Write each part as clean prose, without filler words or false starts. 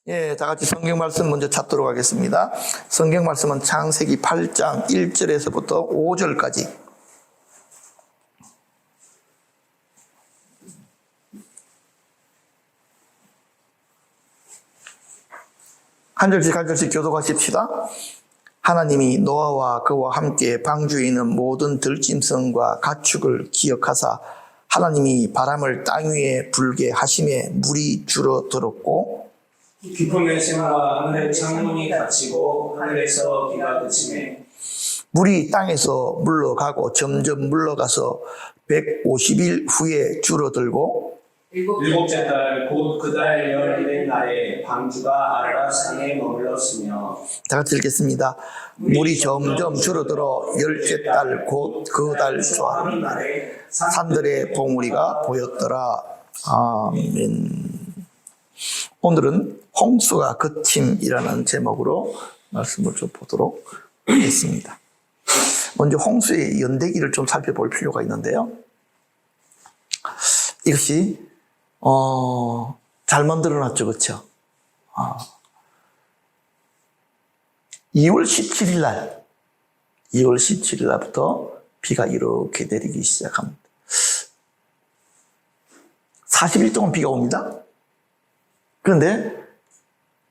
예, 다 같이 성경 말씀 먼저 찾도록 하겠습니다. 성경 말씀은 창세기 8장 1절에서부터 5절까지. 한 절씩 교독하십시다. 하나님이 노아와 그와 함께 방주에 있는 모든 들짐승과 가축을 기억하사 하나님이 바람을 땅 위에 불게 하심에 물이 줄어들었고 깊음의 샘과 하늘의 창문이 닫히고 하늘에서 비가 그치매 물이 땅에서 물러가고 점점 물러가서 150일 후에 줄어들고 일곱째 달 곧 그 달 11일 날에 방주가 아라랏산에 머물렀으며 다 같이 읽겠습니다. 물이 점점 줄어들어 열째 달 곧 그 달 초하루 날에 산들의 봉우리가 보였더라. 아멘. 오늘은 홍수가 그침이라는 제목으로 말씀을 좀 보도록 하겠습니다. 먼저 홍수의 연대기를 좀 살펴볼 필요가 있는데요. 이것이 잘 만들어놨죠, 그렇죠? 2월 17일 날부터 비가 이렇게 내리기 시작합니다. 40일 동안 비가 옵니다. 그런데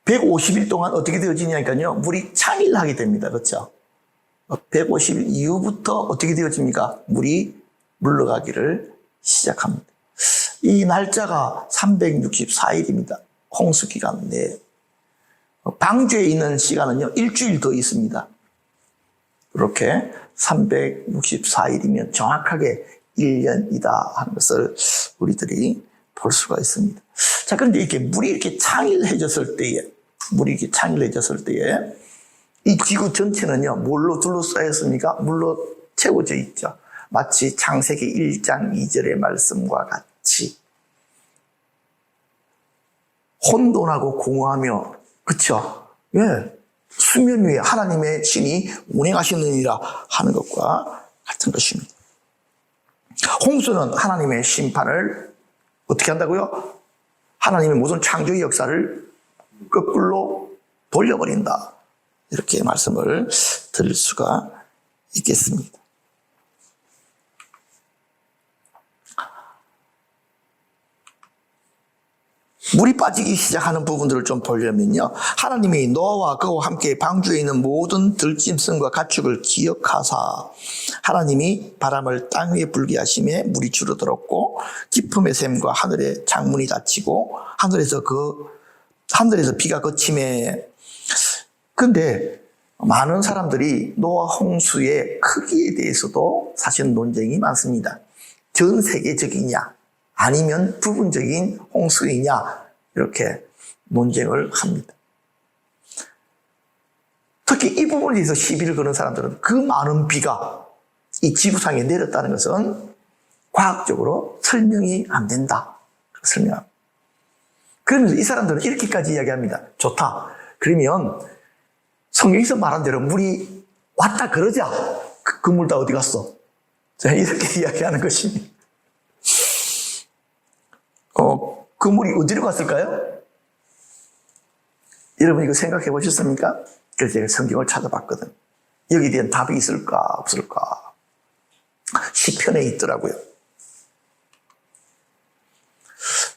150일 동안 어떻게 되어지냐니까요. 물이 창일하게 됩니다. 그렇죠? 150일 이후부터 어떻게 되어집니까? 물이 물러가기를 시작합니다. 이 날짜가 364일입니다. 홍수 기간 내에. 방주에 있는 시간은요, 일주일 더 있습니다. 이렇게 364일이면 정확하게 1년이다 하는 것을 우리들이 볼 수가 있습니다. 자, 그런데 이렇게 물이 이렇게 창일해졌을 때에, 이 지구 전체는요, 뭘로 둘러싸였습니까? 물로 채워져 있죠. 마치 창세기 1장 2절의 말씀과 같이. 혼돈하고 공허하며, 그쵸? 예. 수면 위에 하나님의 신이 운행하시느니라 하는 것과 같은 것입니다. 홍수는 하나님의 심판을 어떻게 한다고요? 하나님의 모든 창조의 역사를 거꾸로 돌려버린다. 이렇게 말씀을 드릴 수가 있겠습니다. 물이 빠지기 시작하는 부분들을 좀 보려면요. 하나님이 노아와 그와 함께 방주에 있는 모든 들짐승과 가축을 기억하사 하나님이 바람을 땅 위에 불게 하심에 물이 줄어들었고 깊음의 샘과 하늘의 창문이 닫히고 하늘에서 비가 그침에. 근데 많은 사람들이 노아 홍수의 크기에 대해서도 사실 논쟁이 많습니다. 전 세계적이냐 아니면 부분적인 홍수이냐 이렇게 논쟁을 합니다. 특히 이 부분에 대해서 시비를 거는 사람들은 그 많은 비가 이 지구상에 내렸다는 것은 과학적으로 설명이 안 된다. 설명합니다. 그러면서 이 사람들은 이렇게까지 이야기합니다. 좋다. 그러면 성경에서 말한 대로 물이 왔다 그러자. 그 물 다 어디 갔어? 자, 이렇게 이야기하는 것입니다. 그 물이 어디로 갔을까요? 여러분 이거 생각해 보셨습니까? 그래서 제가 성경을 찾아봤거든. 여기에 대한 답이 있을까 없을까? 시편에 있더라고요.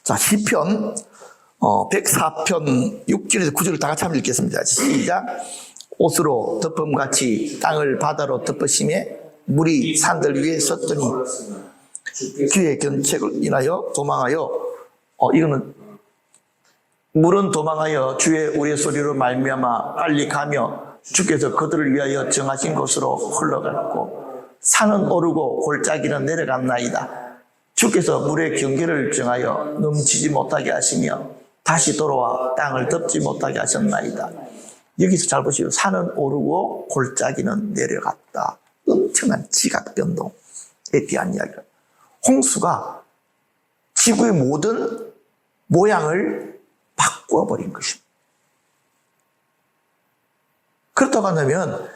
자, 시편 104편 6절에서 9절을 다 같이 한번 읽겠습니다. 시작. 옷으로 덮음같이 땅을 바다로 덮으심에 물이 산들 위에 섰더니 주의 견책을 인하여 도망하여 이거는 물은 도망하여 주의 우레소리로 말미암아 빨리 가며 주께서 그들을 위하여 정하신 곳으로 흘러갔고 산은 오르고 골짜기는 내려갔나이다. 주께서 물의 경계를 정하여 넘치지 못하게 하시며 다시 돌아와 땅을 덮지 못하게 하셨나이다. 여기서 잘 보시고 산은 오르고 골짜기는 내려갔다. 엄청난 지각 변동에 대한 이야기를. 홍수가 지구의 모든 모양을 바꾸어버린 것입니다. 그렇다고 한다면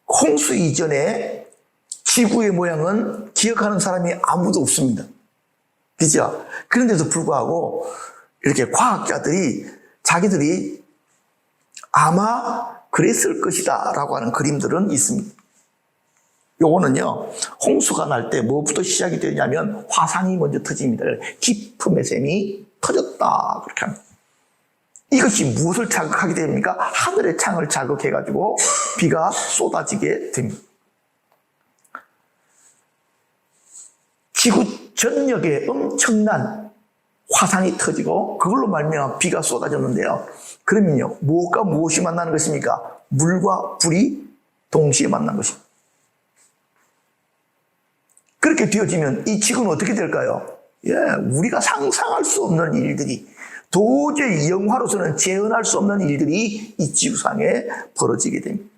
홍수 이전에 지구의 모양은 기억하는 사람이 아무도 없습니다. 그죠? 그런데도 불구하고 이렇게 과학자들이 자기들이 아마 그랬을 것이다 라고 하는 그림들은 있습니다. 요거는요, 홍수가 날 때 뭐부터 시작이 되냐면 화산이 먼저 터집니다. 깊은 매샘이 터졌다. 그렇게 합니다. 이것이 무엇을 자극하게 됩니까? 하늘의 창을 자극해가지고 비가 쏟아지게 됩니다. 지구 전역에 엄청난 화산이 터지고 그걸로 말미암아 비가 쏟아졌는데요. 그러면요, 무엇과 무엇이 만나는 것입니까? 물과 불이 동시에 만난 것입니다. 그렇게 되어지면 이 지구는 어떻게 될까요? 우리가 상상할 수 없는 일들이, 도저히 영화로서는 재현할 수 없는 일들이 이 지구상에 벌어지게 됩니다.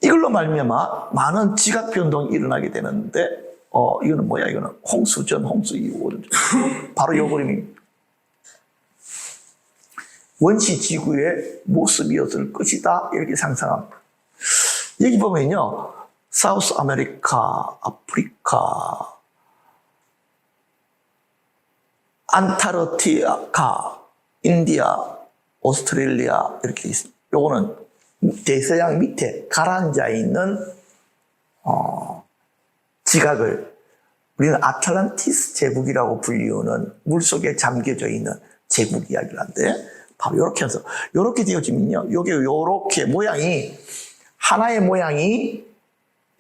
이걸로 말미암아 많은 지각 변동이 일어나게 되는데, 이거는 뭐야? 이거는 홍수 전, 홍수 이후. 바로 이 그림입니다. 원시 지구의 모습이었을 것이다. 이렇게 상상합니다. 여기 보면요, 사우스 아메리카, 아프리카, 안타르티카, 인디아, 오스트레일리아 이렇게 있습니다. 요거는 대서양 밑에 가라앉아 있는 지각을 우리는 아틀란티스 제국이라고 불리우는 물속에 잠겨져 있는 제국 이야기를 하는데, 바로 이렇게 해서 이렇게 되어지면요, 요게 요렇게 모양이 하나의 모양이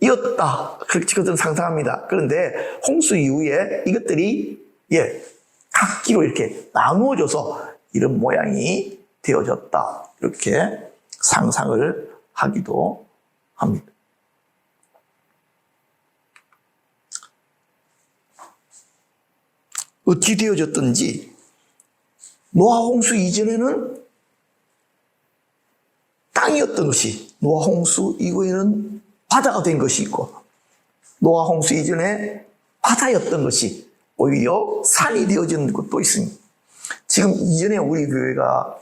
이었다. 그렇게 지금은 상상합니다. 그런데 홍수 이후에 이것들이 각기로 이렇게 나누어져서 이런 모양이 되어졌다. 이렇게 상상을 하기도 합니다. 어찌 되어졌든지 노아 홍수 이전에는 땅이었던 것이 노아 홍수 이후에는 바다가 된 것이 있고, 노아 홍수 이전에 바다였던 것이 오히려 산이 되어진 것도 있습니다. 지금 이전에 우리 교회가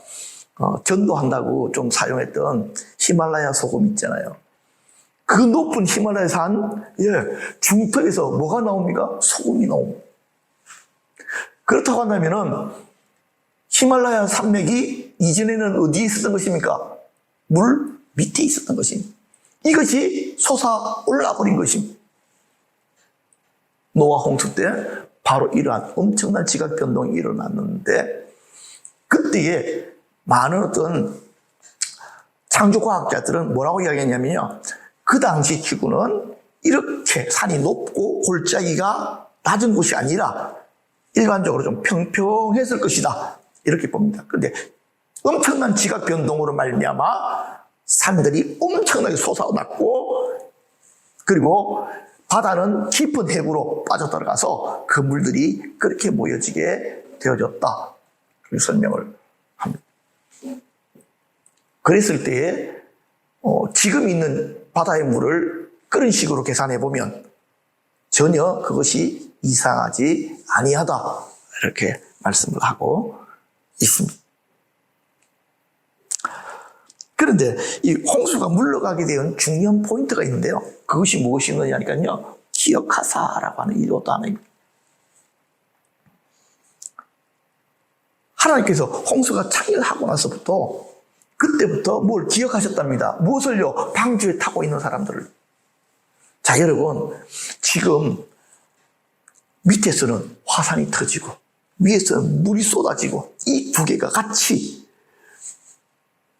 전도한다고 좀 사용했던 히말라야 소금 있잖아요. 그 높은 히말라야 산 중턱에서 뭐가 나옵니까? 소금이 나옵니다. 그렇다고 한다면은 히말라야 산맥이 이전에는 어디에 있었던 것입니까? 물 밑에 있었던 것입니다. 이것이 솟아 올라버린 것입니다. 노아 홍수 때 바로 이러한 엄청난 지각 변동이 일어났는데, 그때에 많은 어떤 창조과학자들은 뭐라고 이야기했냐면요, 그 당시 지구는 이렇게 산이 높고 골짜기가 낮은 곳이 아니라 일반적으로 좀 평평했을 것이다, 이렇게 봅니다. 그런데 엄청난 지각 변동으로 말미암아 산들이 엄청나게 솟아났고, 그리고 바다는 깊은 해구로 빠져들어가서 그 물들이 그렇게 모여지게 되어졌다, 그렇게 설명을 합니다. 그랬을 때에 지금 있는 바다의 물을 그런 식으로 계산해 보면 전혀 그것이 이상하지 아니하다, 이렇게 말씀을 하고 있습니다. 그런데 이 홍수가 물러가게 된 중요한 포인트가 있는데요, 그것이 무엇이냐니까요, 기억하사라고 하는 이 단어입니다. 하나님께서 홍수가 창렬하고 나서부터, 그때부터 뭘 기억하셨답니다. 무엇을요? 방주에 타고 있는 사람들을. 자, 여러분, 지금 밑에서는 화산이 터지고 위에서는 물이 쏟아지고, 이 두 개가 같이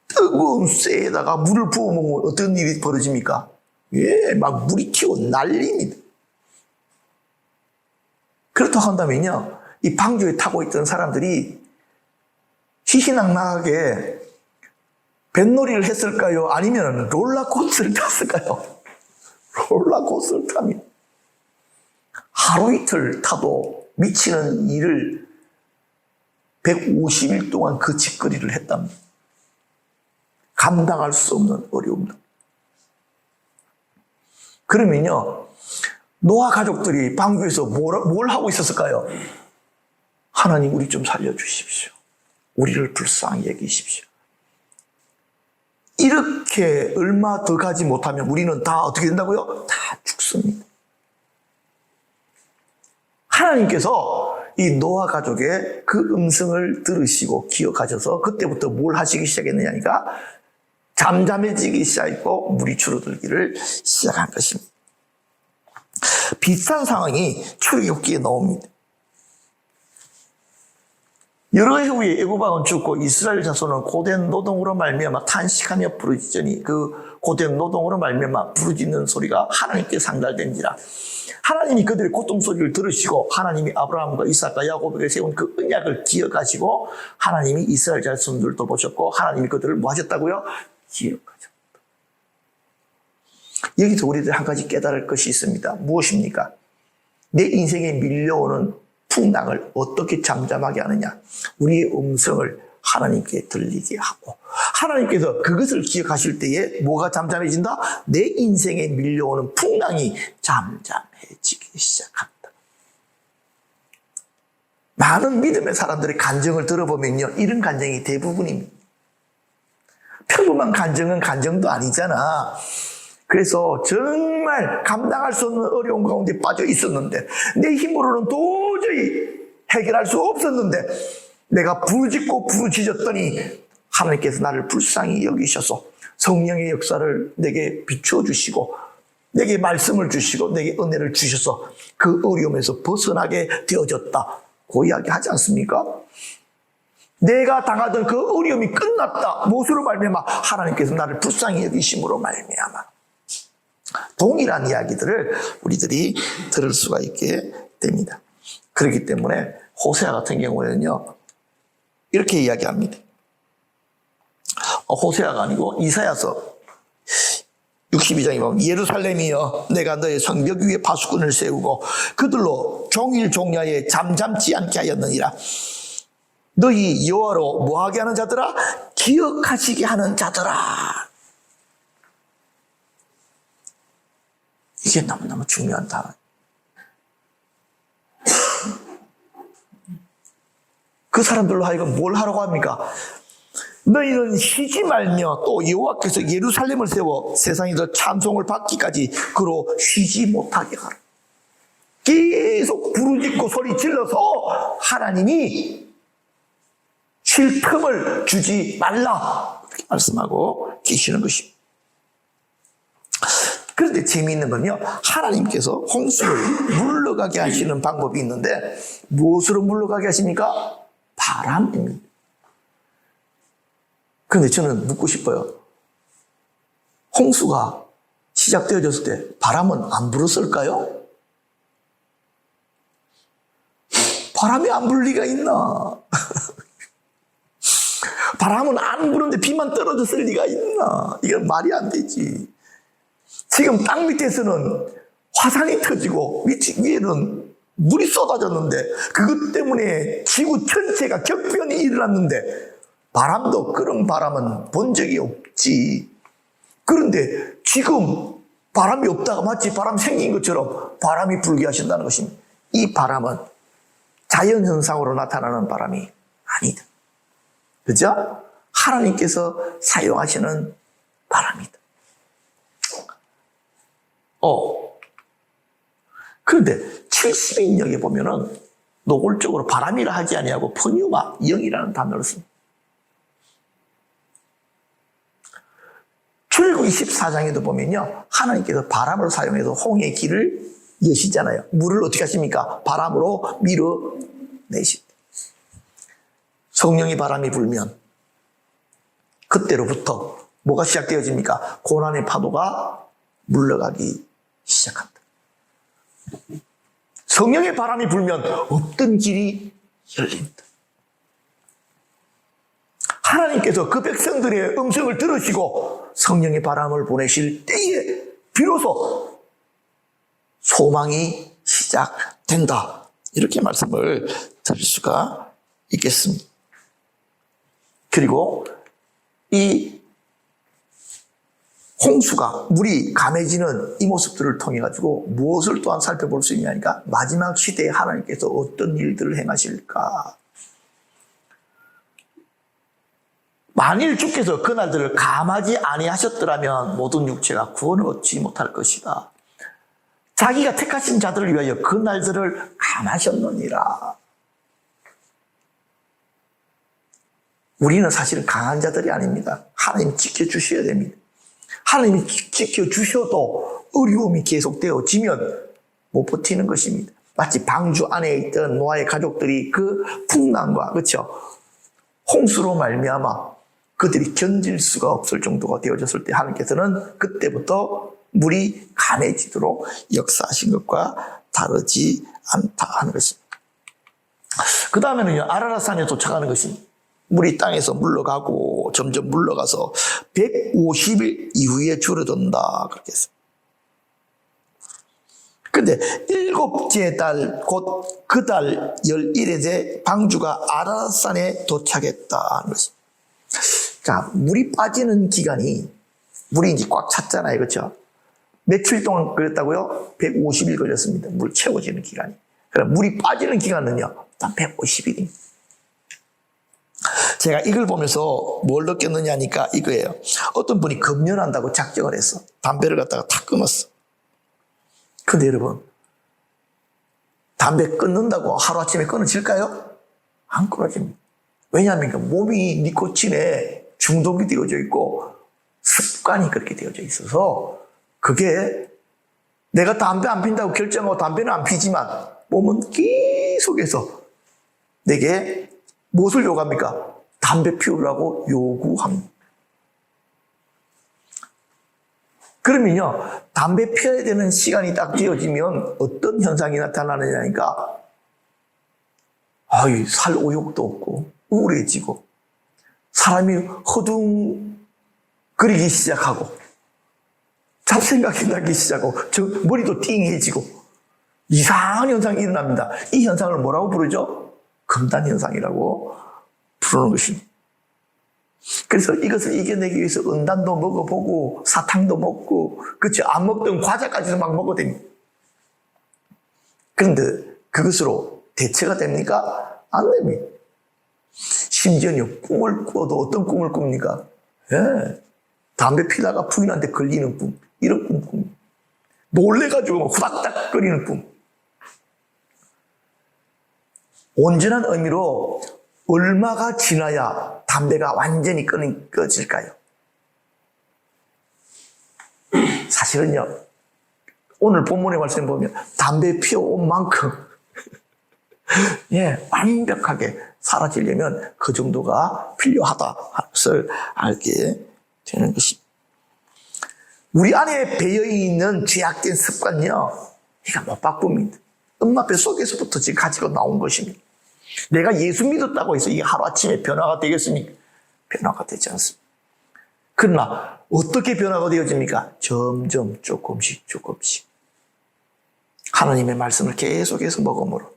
뜨거운 쇠에다가 물을 부어먹으면 어떤 일이 벌어집니까? 막 물이 튀고 난립니다. 그렇다고 한다면요, 이 방주에 타고 있던 사람들이 희희낙낙하게 뱃놀이를 했을까요? 아니면 롤러코스터를 탔을까요? 롤러코스터를 타면 하루 이틀 타도 미치는 일을 150일 동안 그 짓거리를 했답니다. 감당할 수 없는 어려움들. 그러면요, 노아 가족들이 방주에서 뭘 하고 있었을까요? 하나님, 우리 좀 살려주십시오. 우리를 불쌍히 여기십시오. 이렇게 얼마 더 가지 못하면 우리는 다 어떻게 된다고요? 다 죽습니다. 하나님께서 이 노아 가족의 그 음성을 들으시고 기억하셔서 그때부터 뭘 하시기 시작했느냐니까 잠잠해지기 시작했고 물이 줄어들기를 시작한 것입니다. 비슷한 상황이 출애굽기에 나옵니다. 여러 해 후에 애굽 왕은 죽고 이스라엘 자손은 고된 노동으로 말미암아 탄식하며 부르짖으니 그 고된 노동으로 말미암아 부르짖는 소리가 하나님께 상달된지라. 하나님이 그들의 고통 소리를 들으시고 하나님이 아브라함과 이삭과 야곱에게 세운 그 언약을 기억하시고 하나님이 이스라엘 자손들을 돌보셨고 하나님이 그들을 뭐 하셨다고요? 기억하셨다. 여기서 우리들 한 가지 깨달을 것이 있습니다. 무엇입니까? 내 인생에 밀려오는 풍랑을 어떻게 잠잠하게 하느냐. 우리의 음성을 하나님께 들리게 하고 하나님께서 그것을 기억하실 때에 뭐가 잠잠해진다? 내 인생에 밀려오는 풍랑이 잠잠해지기 시작합니다. 많은 믿음의 사람들의 간증을 들어보면요, 이런 간증이 대부분입니다. 평범한 간증은 간증도 아니잖아. 그래서 정말 감당할 수 없는 어려운 가운데 빠져 있었는데 내 힘으로는 도저히 해결할 수 없었는데 내가 부르짖고 부르짖었더니 하나님께서 나를 불쌍히 여기셔서 성령의 역사를 내게 비추어 주시고 내게 말씀을 주시고 내게 은혜를 주셔서 그 어려움에서 벗어나게 되어졌다. 그 이야기 하지 않습니까? 내가 당하던 그 어려움이 끝났다. 무엇으로 말미암아? 하나님께서 나를 불쌍히 여기심으로 말미암아. 동일한 이야기들을 우리들이 들을 수가 있게 됩니다. 그렇기 때문에 호세아 같은 경우에는요, 이렇게 이야기합니다. 호세아가 아니고 이사야서 62장에 보면 예루살렘이여 내가 너의 성벽 위에 파수꾼을 세우고 그들로 종일 종야에 잠잠지 않게 하였느니라. 너희 여호와로 뭐하게 하는 자들아? 기억하시게 하는 자들아. 이게 너무너무 중요한 단어. 그 사람들로 하여금 뭘 하라고 합니까? 너희는 쉬지 말며 또 여호와께서 예루살렘을 세워 세상에서 찬송을 받기까지 그로 쉬지 못하게 하라. 계속 부르짖고 소리 질러서 하나님이 쉴 틈을 주지 말라. 이렇게 말씀하고 계시는 것입니다. 그런데 재미있는 건요, 하나님께서 홍수를 물러가게 하시는 방법이 있는데 무엇으로 물러가게 하십니까? 바람입니다. 그런데 저는 묻고 싶어요. 홍수가 시작되어졌을 때 바람은 안 불었을까요? 바람이 안 불 리가 있나? 바람은 안 부는데 비만 떨어졌을 리가 있나? 이건 말이 안 되지. 지금 땅 밑에서는 화산이 터지고 위에는 물이 쏟아졌는데 그것 때문에 지구 전체가 격변이 일어났는데 바람도 그런 바람은 본 적이 없지. 그런데 지금 바람이 없다가 마치 바람 생긴 것처럼 바람이 불게 하신다는 것입니다. 이 바람은 자연현상으로 나타나는 바람이 아니다. 그죠? 하나님께서 사용하시는 바람이다. 그런데 70인역에 보면은 노골적으로 바람이라 하지 아니하고 푸뉴마, 영이라는 단어를 씁니다. 출애굽 24장에도 보면요, 하나님께서 바람을 사용해서 홍해의 길을 여시잖아요. 물을 어떻게 하십니까? 바람으로 밀어내십니다. 성령의 바람이 불면 그때로부터 뭐가 시작되어집니까? 고난의 파도가 물러가기 시작합니다. 성령의 바람이 불면 없던 길이 열립니다. 하나님께서 그 백성들의 음성을 들으시고 성령의 바람을 보내실 때에 비로소 소망이 시작된다. 이렇게 말씀을 드릴 수가 있겠습니다. 그리고 이 홍수가 물이 감해지는 이 모습들을 통해 가지고 무엇을 또한 살펴볼 수 있냐니까 마지막 시대에 하나님께서 어떤 일들을 행하실까. 만일 주께서 그날들을 감하지 아니하셨더라면 모든 육체가 구원을 얻지 못할 것이다. 자기가 택하신 자들을 위하여 그날들을 감하셨느니라. 우리는 사실은 강한 자들이 아닙니다. 하나님이 지켜주셔야 됩니다. 하나님이 지켜주셔도 어려움이 계속되어지면 못 버티는 것입니다. 마치 방주 안에 있던 노아의 가족들이 그 풍랑과 그렇죠? 홍수로 말미암아 그들이 견딜 수가 없을 정도가 되어졌을 때 하나님께서는 그때부터 물이 강해지도록 역사하신 것과 다르지 않다 하는 것입니다. 그 다음에는요, 아라랏산에 도착하는 것입니다. 물이 땅에서 물러가고 점점 물러가서 150일 이후에 줄어든다 그렇게 했어요. 근데 일곱째 달 곧 그 달 11일에 방주가 아라랏산에 도착했다 하는 것입니다. 자, 물이 빠지는 기간이 물이 이제 꽉 찼잖아요. 그렇죠? 며칠 동안 걸렸다고요? 150일 걸렸습니다. 물 채워지는 기간이. 그럼 물이 빠지는 기간은요, 딱 150일입니다. 제가 이걸 보면서 뭘 느꼈느냐니까 이거예요. 어떤 분이 금연한다고 작정을 했어. 담배를 갖다가 탁 끊었어. 근데 여러분, 담배 끊는다고 하루아침에 끊어질까요? 안 끊어집니다. 왜냐하면 몸이 니코틴에 중독이 되어져 있고 습관이 그렇게 되어져 있어서 그게 내가 담배 안 핀다고 결정하고 담배는 안 피지만 몸은 계속해서 내게 무엇을 요구합니까? 담배 피우라고 요구합니다. 그러면요, 담배 피워야 되는 시간이 딱 되어지면 어떤 현상이 나타나느냐니까, 살 오욕도 없고, 우울해지고, 사람이 허둥거리기 시작하고, 잡생각이 나기 시작하고, 머리도 띵해지고, 이상한 현상이 일어납니다. 이 현상을 뭐라고 부르죠? 금단현상이라고 부르는 것입니다. 그래서 이것을 이겨내기 위해서 은단도 먹어보고 사탕도 먹고 그렇죠. 안 먹던 과자까지도 막 먹어야 됩니다. 그런데 그것으로 대체가 됩니까? 안 됩니다. 심지어는 꿈을 꾸어도 어떤 꿈을 꿉니까? 예. 담배 피다가 부인한테 걸리는 꿈, 이런 꿈 꿉니다. 놀래가지고 막 후닥닥거리는 꿈. 온전한 의미로 얼마가 지나야 담배가 완전히 끊어질까요? 사실은요, 오늘 본문의 말씀 보면 담배 피워온 만큼 완벽하게 사라지려면 그 정도가 필요하다 것을 알게 되는 것입니다. 우리 안에 배어있는 죄악된 습관요, 이거 못 바꿉니다. 엄마 뱃속에서부터 지금 가지고 나온 것입니다. 내가 예수 믿었다고 해서 이게 하루아침에 변화가 되겠습니까? 변화가 되지 않습니다. 그러나 어떻게 변화가 되어집니까? 점점 조금씩 하나님의 말씀을 계속해서 먹음으로.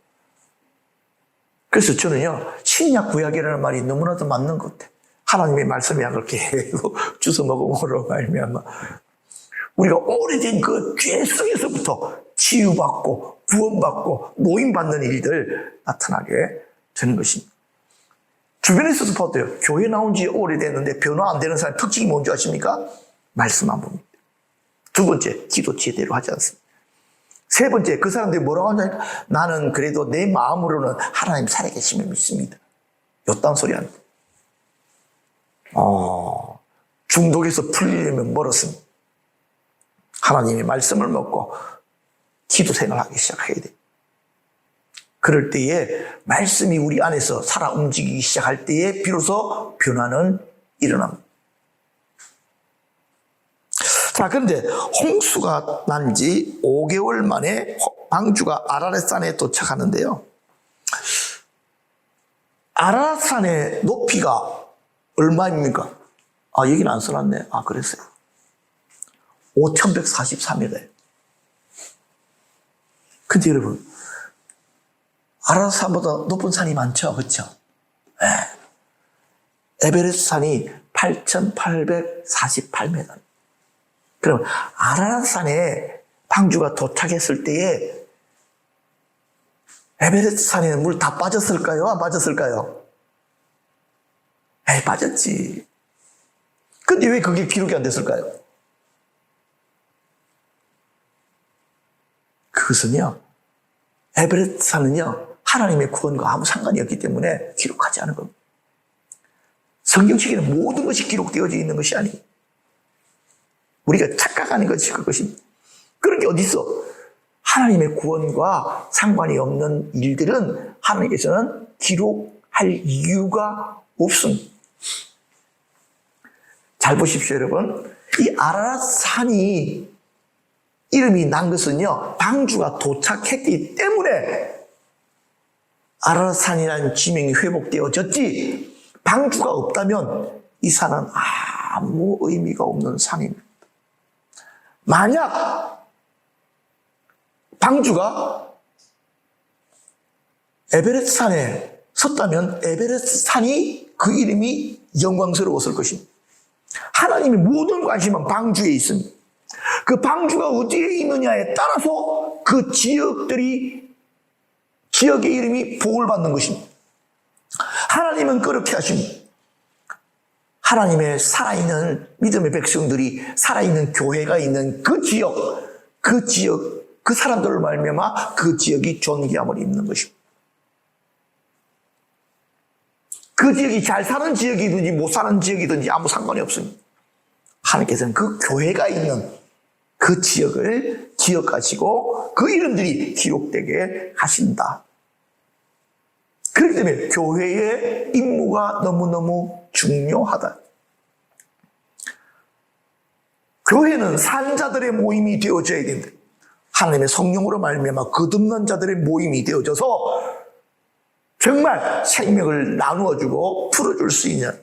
그래서 저는요, 신약 구약이라는 말이 너무나도 맞는 것 같아요. 하나님의 말씀의 약을 계속 주워 먹음으로 말미암아 우리가 오래된 그 죄 속에서부터 치유받고 구원받고 노임받는 일들 나타나게 되는 것입니다. 주변에서도 봐도요, 교회 나온 지 오래됐는데 변화 안 되는 사람 특징이 뭔지 아십니까? 말씀 안 봅니다. 두 번째, 기도 제대로 하지 않습니다. 세 번째, 그 사람들이 뭐라고 하냐니까 나는 그래도 내 마음으로는 하나님 살아계심을 믿습니다. 요딴 소리 합니다. 중독에서 풀리려면 멀었습니다. 하나님의 말씀을 먹고 기도 생활하기 시작해야 돼요. 그럴 때에 말씀이 우리 안에서 살아 움직이기 시작할 때에 비로소 변화는 일어납니다. 자, 그런데 홍수가 난 지 5개월 만에 방주가 아라랏산에 도착하는데요. 아라랏산의 높이가 얼마입니까? 여기는 안 써놨네. 그랬어요. 5,143m예요. 근데 여러분, 아라랏산보다 높은 산이 많죠? 그렇죠? 에베레스트 산이 8,848m. 그럼 아라랏산에 방주가 도착했을 때에 에베레스트 산에는 물 다 빠졌을까요? 안 빠졌을까요? 빠졌지. 근데 왜 그게 기록이 안 됐을까요? 그것은요, 에베레스트 산은요, 하나님의 구원과 아무 상관이 없기 때문에 기록하지 않은 겁니다. 성경책에는 모든 것이 기록되어져 있는 것이 아니에요. 우리가 착각하는 것이 그것입니다. 그런 게 어디 있어? 하나님의 구원과 상관이 없는 일들은 하나님께서는 기록할 이유가 없습니다. 잘 보십시오, 여러분. 이 아라랏 산이 이름이 난 것은요, 방주가 도착했기 때문에 아라랏 산이라는 지명이 회복되어졌지, 방주가 없다면 이 산은 아무 의미가 없는 산입니다. 만약 방주가 에베레스트 산에 섰다면 에베레스트 산이 그 이름이 영광스러웠을 것입니다. 하나님의 모든 관심은 방주에 있습니다. 그 방주가 어디에 있느냐에 따라서 그 지역의 이름이 복을 받는 것입니다. 하나님은 그렇게 하십니다. 하나님의 살아있는 믿음의 백성들이 살아있는 교회가 있는 그 사람들을 말미암아 그 지역이 존귀함을 입는 것입니다. 그 지역이 잘 사는 지역이든지 못 사는 지역이든지 아무 상관이 없습니다. 하나님께서는 그 교회가 있는 그 지역을 기억하시고 그 이름들이 기록되게 하신다. 그렇기 때문에 교회의 임무가 너무너무 중요하다. 교회는 산자들의 모임이 되어져야 된다. 하나님의 성령으로 말미암아 거듭난 자들의 모임이 되어져서 정말 생명을 나누어주고 풀어줄 수 있는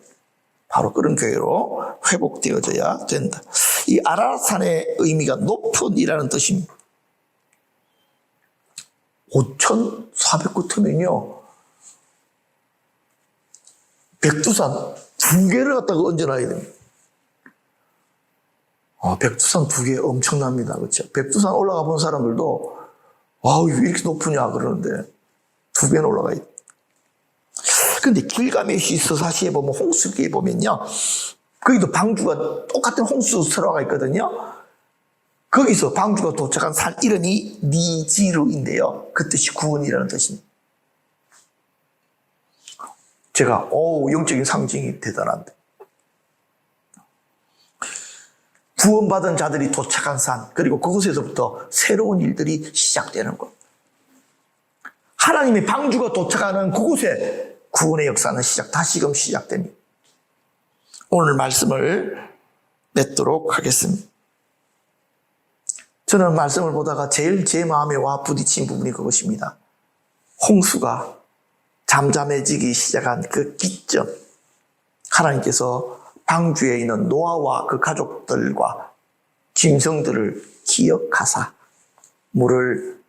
바로 그런 교회로 회복되어져야 된다. 이 아라랏산의 의미가 높은 이라는 뜻입니다. 5,400구터면요, 백두산 2개를 갖다가 얹어놔야 됩니다. 백두산 2개 엄청납니다. 그렇죠? 백두산 올라가 본 사람들도 와우, 왜 이렇게 높으냐 그러는데 2배는 올라가야 돼요. 근데 길가메시 서사시에 보면 홍수기에 보면요, 거기도 방주가 똑같은 홍수 설화가 있거든요. 거기서 방주가 도착한 산 이름이 니지르인데요, 그 뜻이 구원이라는 뜻입니다. 제가 영적인 상징이 대단한데, 구원받은 자들이 도착한 산, 그리고 그곳에서부터 새로운 일들이 시작되는 것. 하나님의 방주가 도착하는 그곳에 구원의 역사는 다시금 시작됩니다. 오늘 말씀을 맺도록 하겠습니다. 저는 말씀을 보다가 제일 제 마음에 와 부딪힌 부분이 그것입니다. 홍수가 잠잠해지기 시작한 그 기점, 하나님께서 방주에 있는 노아와 그 가족들과 짐승들을 기억하사 물을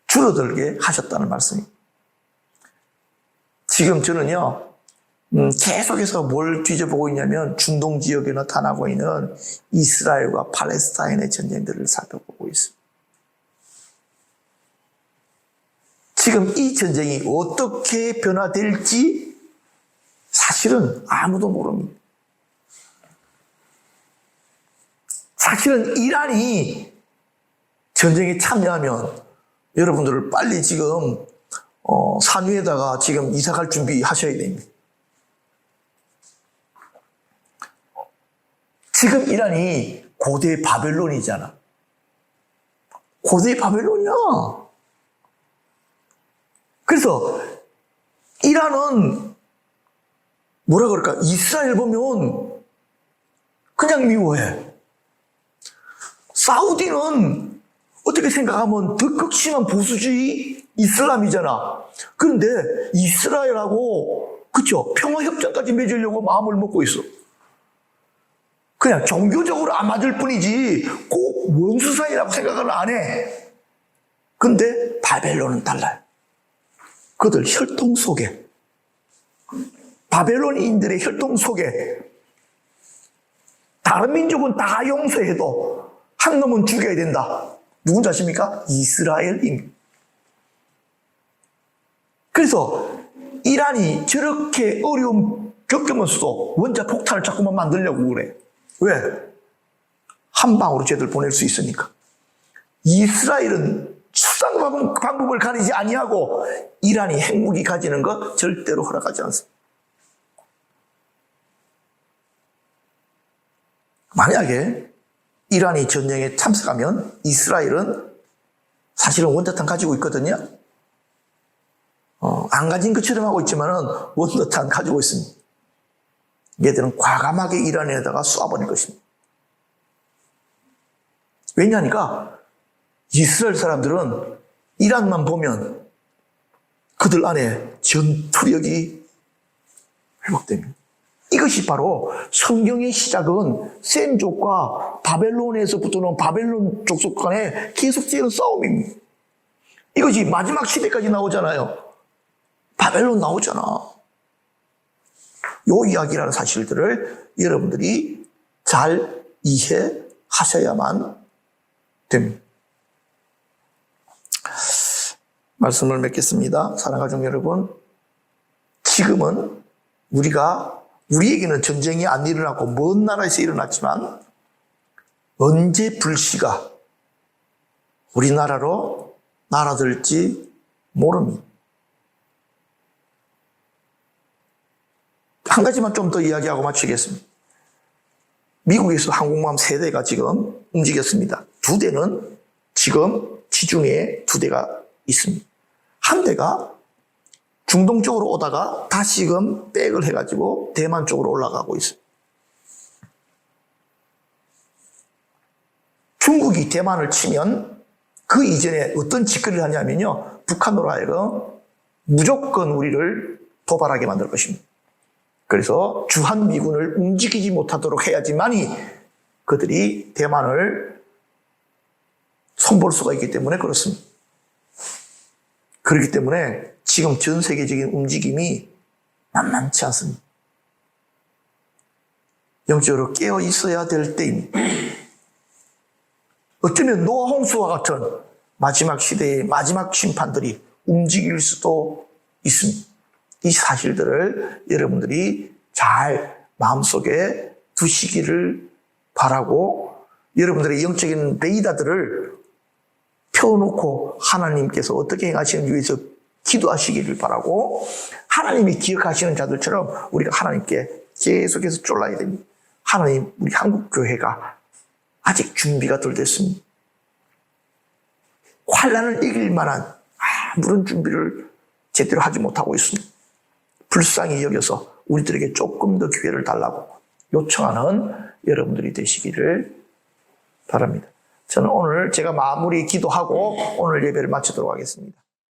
줄어들게 하셨다는 말씀입니다. 지금 저는요, 계속해서 뭘 뒤져보고 있냐면 중동 지역에 나타나고 있는 이스라엘과 팔레스타인의 전쟁들을 살펴보고 있습니다. 지금 이 전쟁이 어떻게 변화될지 사실은 아무도 모릅니다. 사실은 이란이 전쟁에 참여하면 여러분들을 빨리 지금 산 위에다가 지금 이사갈 준비하셔야 됩니다. 지금 이란이 고대 바벨론이잖아. 고대 바벨론이야. 그래서 이란은 뭐라 그럴까? 이스라엘 보면 그냥 미워해. 사우디는 어떻게 생각하면 더 극심한 보수주의 이슬람이잖아. 그런데 이스라엘하고 그쵸? 평화협정까지 맺으려고 마음을 먹고 있어. 그냥 종교적으로 안 맞을 뿐이지 꼭 원수 사이라고 생각을 안 해. 근데 바벨론은 달라요. 그들 혈통 속에, 바벨론인들의 혈통 속에 다른 민족은 다 용서해도 한 놈은 죽여야 된다. 누군지 아십니까? 이스라엘입니다. 그래서 이란이 저렇게 어려움 겪으면서도 원자 폭탄을 자꾸만 만들려고 그래. 왜? 한 방으로 쟤들 보낼 수 있으니까. 이스라엘은 수단 방법을 가리지 아니하고 이란이 핵무기 가지는 것 절대로 허락하지 않습니다. 만약에 이란이 전쟁에 참석하면 이스라엘은 사실은 원자탄 가지고 있거든요. 안 가진 것처럼 하고 있지만은 원자탄 가지고 있습니다. 얘들은 과감하게 이란에다가 쏴버릴 것입니다. 왜냐하니까 이스라엘 사람들은 이란만 보면 그들 안에 전투력이 회복됩니다. 이것이 바로 성경의 시작은 센족과 바벨론에서부터는 바벨론 족속 간에 계속되는 싸움입니다. 이것이 마지막 시대까지 나오잖아요. 바벨론 나오잖아. 요 이야기라는 사실들을 여러분들이 잘 이해하셔야만 됩니다. 말씀을 맺겠습니다. 사랑하는 가족 여러분, 지금은 우리에게는 전쟁이 안 일어나고 먼 나라에서 일어났지만 언제 불씨가 우리나라로 날아들지 모릅니다. 한 가지만 좀 더 이야기하고 마치겠습니다. 미국에서 항공모함 3대가 지금 움직였습니다. 2대는 지금 지중해에 2대가 있습니다. 한 대가 중동 쪽으로 오다가 다시금 백을 해가지고 대만 쪽으로 올라가고 있어요. 중국이 대만을 치면 그 이전에 어떤 짓거리를 하냐면요. 북한으로 하여금 무조건 우리를 도발하게 만들 것입니다. 그래서 주한미군을 움직이지 못하도록 해야지만이 그들이 대만을 손볼 수가 있기 때문에 그렇습니다. 그렇기 때문에 지금 전 세계적인 움직임이 만만치 않습니다. 영적으로 깨어 있어야 될 때입니다. 어쩌면 노아 홍수와 같은 마지막 시대의 마지막 심판들이 움직일 수도 있습니다. 이 사실들을 여러분들이 잘 마음속에 두시기를 바라고 여러분들의 영적인 레이더들을 펴놓고 하나님께서 어떻게 행하시는지 위해서 기도하시기를 바라고 하나님이 기억하시는 자들처럼 우리가 하나님께 계속해서 쫄라야 됩니다. 하나님, 우리 한국교회가 아직 준비가 덜 됐습니다. 환난을 이길 만한 아무런 준비를 제대로 하지 못하고 있습니다. 불쌍히 여겨서 우리들에게 조금 더 기회를 달라고 요청하는 여러분들이 되시기를 바랍니다. 저는 오늘 제가 마무리 기도하고 오늘 예배를 마치도록 하겠습니다.